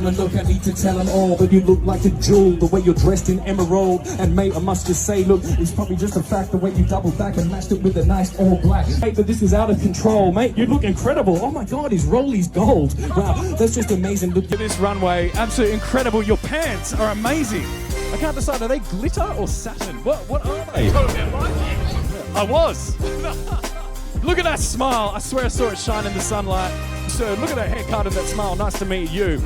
a look, I need to tell them all that you look like a jewel, the way you're dressed in emerald. And mate, I must just say, look, it's probably just a fact the way you double back and matched it with a nice all black. Mate, but this is out of control, mate. You look incredible. Oh my God, his rollies gold. Wow, that's just amazing. Look at this runway, absolutely incredible. Your pants are amazing. I can't decide, are they glitter or satin? What are they? I was. Look at that smile. I swear I saw it shine in the sunlight. Sir, look at that haircut and that smile. Nice to meet you.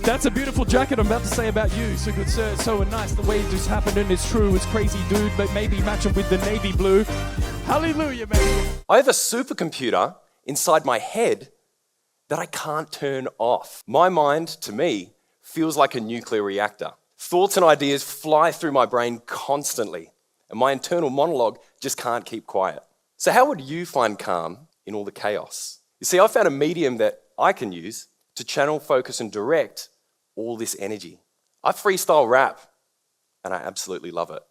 That's a beautiful jacket I'm about to say about you. So good, sir. It's so nice the way this happened, and it's true. It's crazy, dude, but maybe match it with the navy blue. Hallelujah, baby. I have a supercomputer inside my head that I can't turn off. My mind, to me, feels like a nuclear reactor. Thoughts and ideas fly through my brain constantly, and my internal monologue just can't keep quiet. So how would you find calm in all the chaos? You see, I found a medium that I can use to channel, focus, and direct all this energy. I freestyle rap, and I absolutely love it.